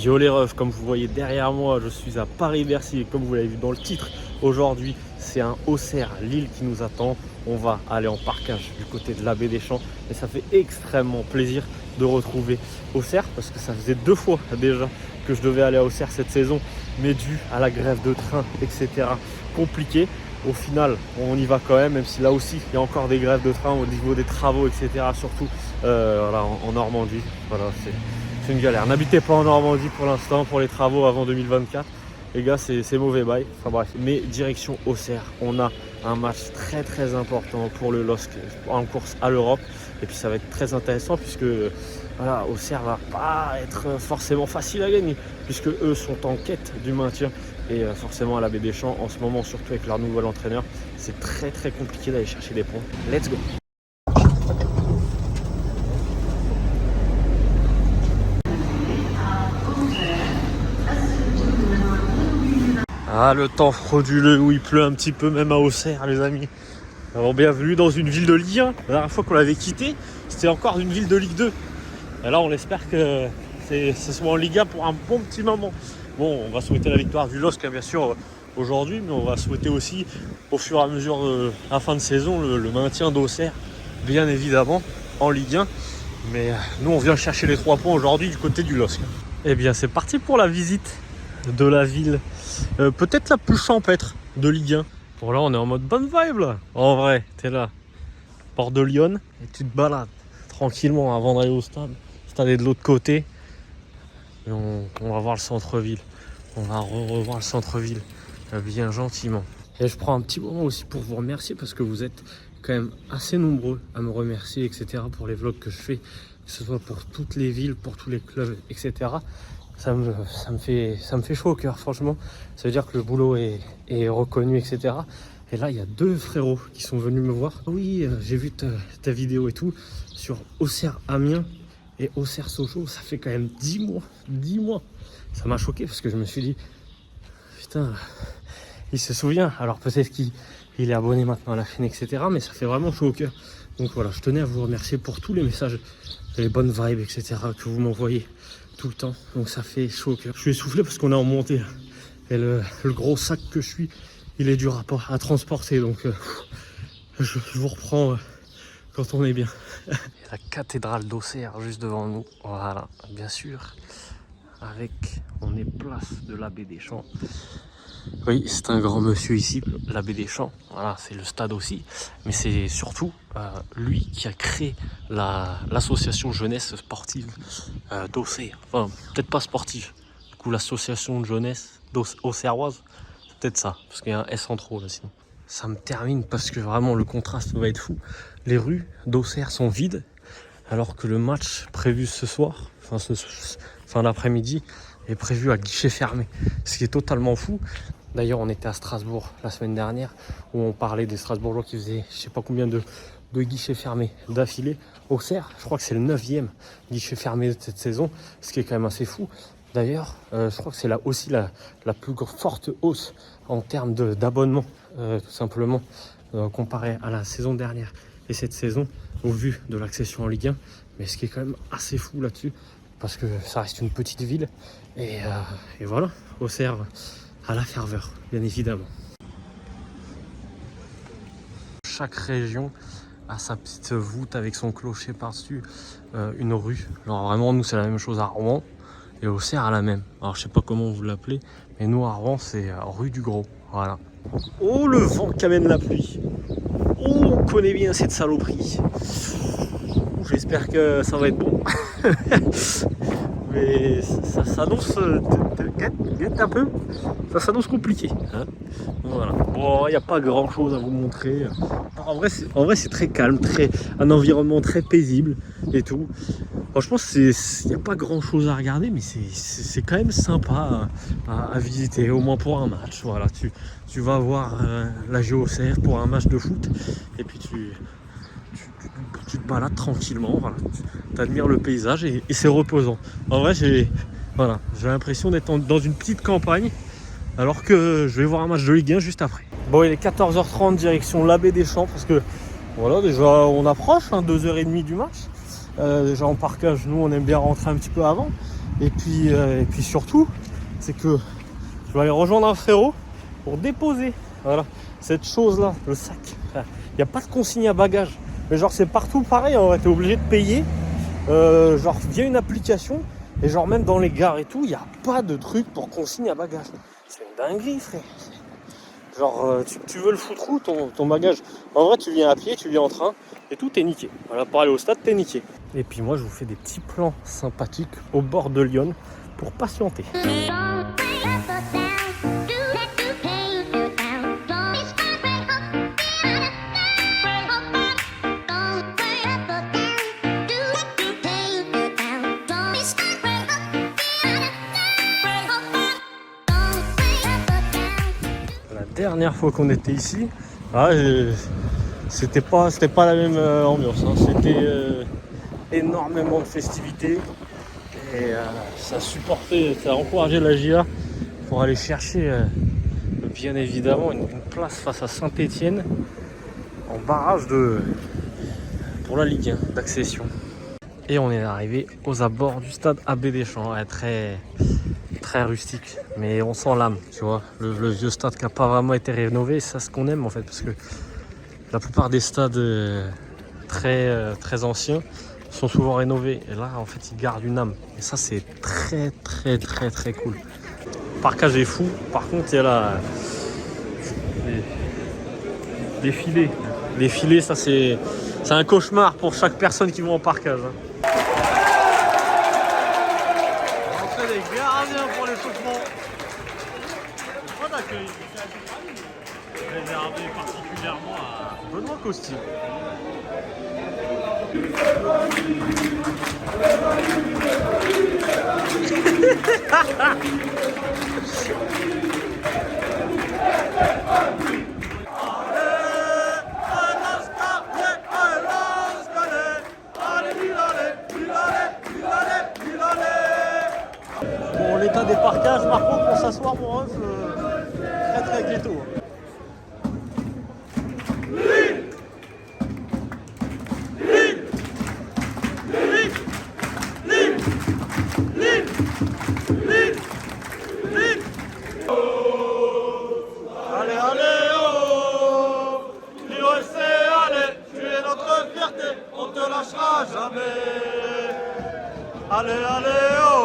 Yo les refs, comme vous voyez derrière moi, je suis à Paris-Bercy et comme vous l'avez vu dans le titre, aujourd'hui c'est un Auxerre Lille qui nous attend. On va aller en parkage du côté de la baie des Champs et ça fait extrêmement plaisir de retrouver Auxerre parce que ça faisait 2 fois déjà que je devais aller à Auxerre cette saison, mais dû à la grève de train, etc. compliqué. Au final, on y va quand même si là aussi il y a encore des grèves de train au niveau des travaux, etc. Surtout voilà, en Normandie. Voilà, c'est une galère. N'habitez pas en Normandie pour l'instant pour les travaux avant 2024. Les gars, c'est mauvais bail. Enfin bref, mais direction Auxerre. On a un match très très important pour le LOSC en course à l'Europe. Et puis ça va être très intéressant puisque voilà, Auxerre va pas être forcément facile à gagner puisque eux sont en quête du maintien. Et forcément à la baie des Champs en ce moment, surtout avec leur nouvel entraîneur, c'est très très compliqué d'aller chercher des points. Let's go! Ah, le temps frauduleux où il pleut un petit peu même à Auxerre, les amis. Alors bienvenue dans une ville de Ligue 1. La dernière fois qu'on l'avait quitté, c'était encore une ville de Ligue 2. Et là on espère que ce soit en Ligue 1 pour un bon petit moment. Bon, on va souhaiter la victoire du LOSC bien sûr aujourd'hui, mais on va souhaiter aussi au fur et à mesure de la fin de saison le maintien d'Auxerre, bien évidemment, en Ligue 1. Mais nous on vient chercher les 3 points aujourd'hui du côté du LOSC. Eh bien c'est parti pour la visite de la ville, peut-être la plus champêtre de Ligue 1. Bon là on est en mode bonne vibe là. En vrai, t'es là, porte de Lyon, et tu te balades tranquillement avant d'aller au stade. Le stade est de l'autre côté. Et on va voir le centre-ville. On va revoir le centre-ville bien gentiment. Et je prends un petit moment aussi pour vous remercier parce que vous êtes quand même assez nombreux à me remercier, etc. pour les vlogs que je fais, que ce soit pour toutes les villes, pour tous les clubs, etc. Ça me fait chaud au cœur, franchement. Ça veut dire que le boulot est reconnu, etc. Et là, il y a 2 frérots qui sont venus me voir. Oui, j'ai vu ta vidéo et tout sur Auxerre Amiens et Auxerre Sochaux. Ça fait quand même 10 mois. 10 mois. Ça m'a choqué parce que je me suis dit, putain, il se souvient. Alors peut-être qu'il est abonné maintenant à la chaîne, etc. Mais ça fait vraiment chaud au cœur. Donc voilà, je tenais à vous remercier pour tous les messages, les bonnes vibes, etc. que vous m'envoyez tout le temps. Donc ça fait chaud au cœur. Je suis essoufflé parce qu'on est en montée. Et le gros sac que je suis, il est dur à transporter. Donc je vous reprends quand on est bien. Et la cathédrale d'Auxerre juste devant nous. Voilà, bien sûr. On est place de la baie des Champs. Oui, c'est un grand monsieur ici, la baie des Champs. Voilà, c'est le stade aussi. Mais c'est surtout lui qui a créé l'association jeunesse sportive d'Auxerre. Enfin, peut-être pas sportive. Du coup, l'association de jeunesse auxerroise, c'est peut-être ça. Parce qu'il y a un S en trop là sinon. Ça me termine parce que vraiment le contraste va être fou. Les rues d'Auxerre sont vides. Alors que le match prévu ce soir, fin d'après-midi, est prévu à guichet fermé. Ce qui est totalement fou. D'ailleurs, on était à Strasbourg la semaine dernière où on parlait des Strasbourgeois qui faisaient je sais pas combien de guichets fermés d'affilée. Auxerre, je crois que c'est le 9e guichet fermé de cette saison, ce qui est quand même assez fou. D'ailleurs, je crois que c'est là aussi la plus forte hausse en termes d'abonnement, tout simplement, comparé à la saison dernière et cette saison, au vu de l'accession en Ligue 1. Mais ce qui est quand même assez fou là-dessus, parce que ça reste une petite ville. Et voilà, Auxerre à la ferveur, bien évidemment. Chaque région a sa petite voûte avec son clocher par-dessus, une rue. Alors vraiment, nous, c'est la même chose à Rouen. Et Auxerre a la même. Alors je sais pas comment vous l'appelez, mais nous à Rouen, c'est rue du Gros. Voilà. Oh, le vent qui amène la pluie. Oh, on connaît bien cette saloperie. J'espère que ça va être bon. Mais ça s'annonce, guette un peu, ça s'annonce compliqué. Hein, voilà. Bon, il n'y a pas grand chose à vous montrer. En vrai, c'est très calme, un environnement très paisible et tout. Franchement, il n'y a pas grand chose à regarder, mais c'est quand même sympa à visiter, au moins pour un match. Voilà, tu vas voir la GOCR pour un match de foot, et puis tu te balades tranquillement, voilà. Tu admires le paysage et c'est reposant. En vrai, j'ai l'impression d'être dans une petite campagne, alors que je vais voir un match de Ligue 1 juste après. Bon, il est 14h30, direction la baie des Champs, parce que voilà, déjà on approche, 2h30 du match. Déjà en parkage, nous on aime bien rentrer un petit peu avant. Et puis surtout, c'est que je vais aller rejoindre un frérot pour déposer cette chose-là, le sac. Il n'y a pas de consigne à bagages. Mais genre c'est partout pareil, on va être obligé de payer genre via une application. Et genre même dans les gares et tout, il n'y a pas de truc pour consigne à bagages. C'est une dinguerie, frère. Genre tu veux le foutre où ton bagage? En vrai tu viens à pied, tu viens en train et tout est niqué. Voilà, pour aller au stade t'es niqué. Et puis moi je vous fais des petits plans sympathiques au bord de Lyon pour patienter. La dernière fois qu'on était ici, c'était pas la même ambiance. Hein. C'était énormément de festivités et ça a encouragé la GIA pour aller chercher bien évidemment une place face à Saint-Etienne en barrage pour la Ligue 1 d'accession. Et on est arrivé aux abords du stade Abbé Deschamps, très rustique, mais on sent l'âme, tu vois, le vieux stade qui n'a pas vraiment été rénové, c'est ça ce qu'on aime en fait, parce que la plupart des stades très anciens sont souvent rénovés, et là en fait ils gardent une âme, et ça c'est très cool. Le parkage est fou, par contre il y a là des filets. Les filets, ça c'est un cauchemar pour chaque personne qui va en parkage. Hein. Des gardiens pour l'échauffement. Pas d'accueil. Réservé particulièrement à Benoît Costil. Bon, l'état des parkages, par contre, pour s'asseoir, mon ref, très ghetto. Allez, oh, l'IOSC, allez, tu es notre fierté, on te lâchera jamais. Allez, oh, allez, oh.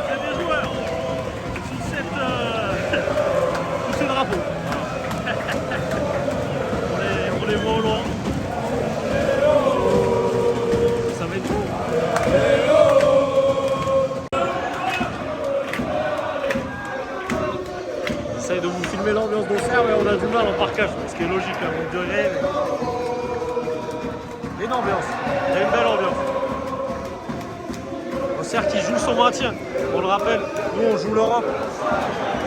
C'est des joueurs sous ces drapeaux. On les voit au loin. Ça va être beau. J'essaye de vous filmer l'ambiance d'Auxerre, mais on a du mal en parkage, ce qui est logique à mon degré. Mais... une ambiance, il y a une belle ambiance. Auxerre qui joue son maintien, on le rappelle, nous on joue l'Europe.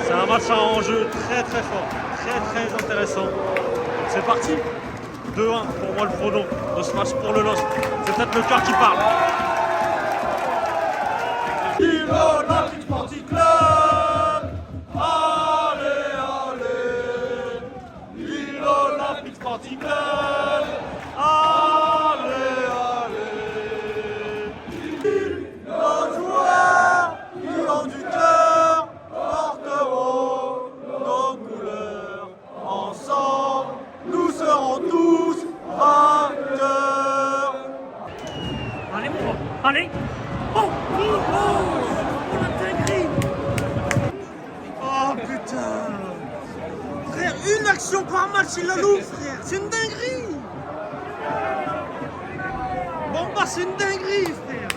C'est un match à enjeu très fort, très intéressant. C'est parti, 2-1 pour moi le pronom de ce match pour le LOSC. C'est peut-être le cœur qui parle. L'Olympique Sporting Club. L'Olympique Sporting Club. Nos joueurs qui ont du cœur porteront nos couleurs. Ensemble, nous serons tous vainqueurs. Allez, allez. Oh, on a dinguerie. Oh putain. Frère, une action par match, il la loupe, frère. C'est une dinguerie. Bon bah c'est une dinguerie, frère.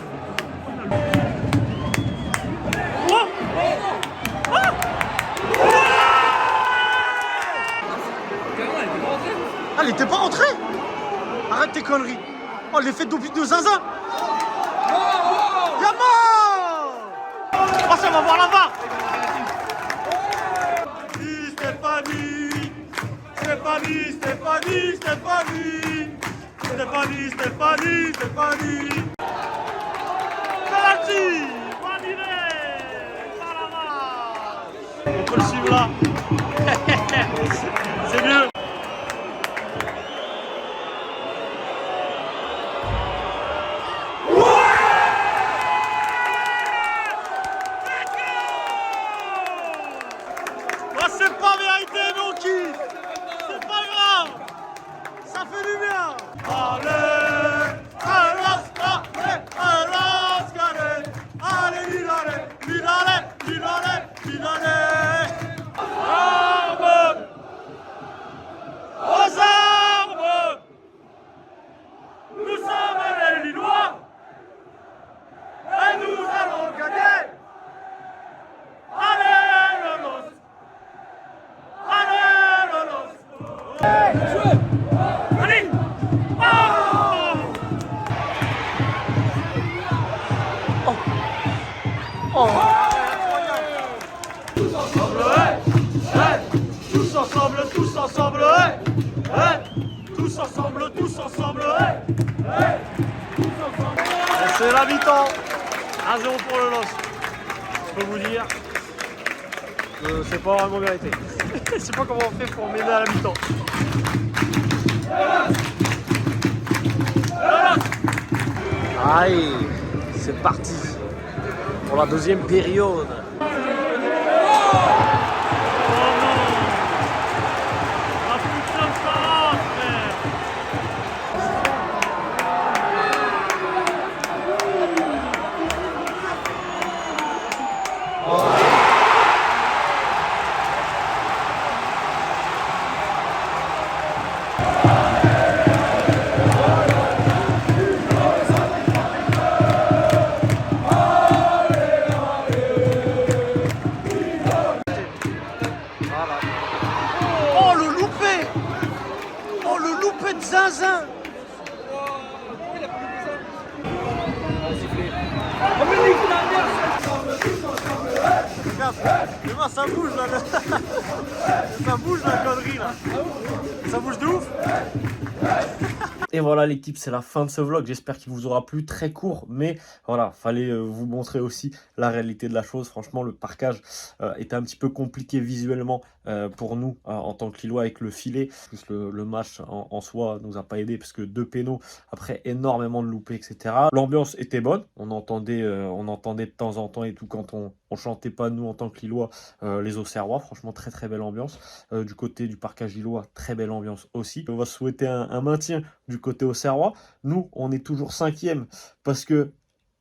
Oh, ah, elle était pas rentrée. Arrête tes conneries. Oh, l'effet de zinzin. Yama. Oh, ça va voir là-bas. Stéphanie. Penalty. On peut le suivre là. C'est mieux. ensemble, tous ensemble, ouais, ouais. Tous ensemble, ouais, ouais. Tous ensemble. Et c'est la mi-temps. 1-0 pour le LOSC. Je peux vous dire que c'est pas vraiment mérité. Je sais pas comment on fait pour m'aider à la mi-temps. Aïe, c'est parti pour la deuxième période. Oh le loupé! Oh le loupé de Zinzin! Regarde, ça bouge là, ça bouge la connerie là, ça bouge de ouf. Et voilà l'équipe, c'est la fin de ce vlog, j'espère qu'il vous aura plu, très court, mais voilà, fallait vous montrer aussi la réalité de la chose. Franchement, le parquage était un petit peu compliqué visuellement pour nous en tant que Lillois avec le filet. Plus le match en soi nous a pas aidé parce que 2 pénaux, après énormément de loupés, etc. L'ambiance était bonne, on entendait de temps en temps et tout quand on chantait pas nous en tant que Lillois les Auxerrois. Franchement, très très belle ambiance. Du côté du parquage lillois, très belle ambiance aussi. On va souhaiter un maintien du côté Auxerrois. Nous, on est toujours 5e parce que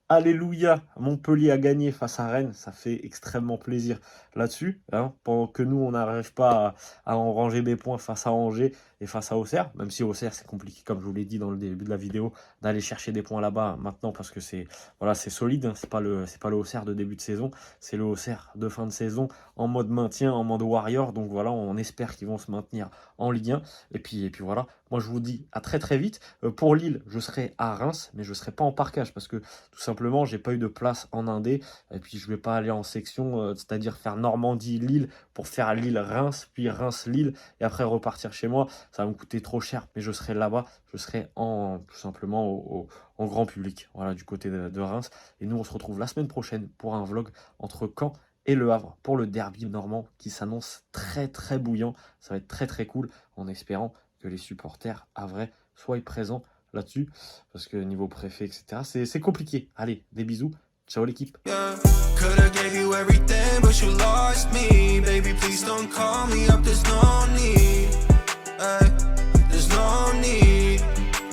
alléluia, Montpellier a gagné face à Rennes, ça fait extrêmement plaisir là-dessus, hein, pendant que nous on n'arrive pas à enranger des points face à Angers et face à Auxerre, même si Auxerre c'est compliqué comme je vous l'ai dit dans le début de la vidéo d'aller chercher des points là-bas maintenant parce que c'est voilà, c'est solide, hein, c'est pas le Auxerre de début de saison, c'est le Auxerre de fin de saison en mode maintien, en mode warrior, donc voilà, on espère qu'ils vont se maintenir en Ligue 1 et puis voilà, moi je vous dis à très très vite. Pour Lille, je serai à Reims mais je serai pas en parquage parce que tout simplement j'ai pas eu de place en indé et puis je vais pas aller en section, c'est-à-dire faire Normandie-Lille pour faire Lille-Reims puis Reims-Lille et après repartir chez moi, ça va me coûter trop cher, mais je serai là-bas, je serai tout simplement en grand public, voilà, du côté de Reims. Et nous on se retrouve la semaine prochaine pour un vlog entre Caen et Le Havre pour le derby normand qui s'annonce très très bouillant, ça va être très très cool en espérant que les supporters havrais soient présents là-dessus, parce que niveau préfet, etc., c'est compliqué. Allez, des bisous, ciao l'équipe. Coulda gave you everything, but you lost me. Baby, please don't call me up, there's no need.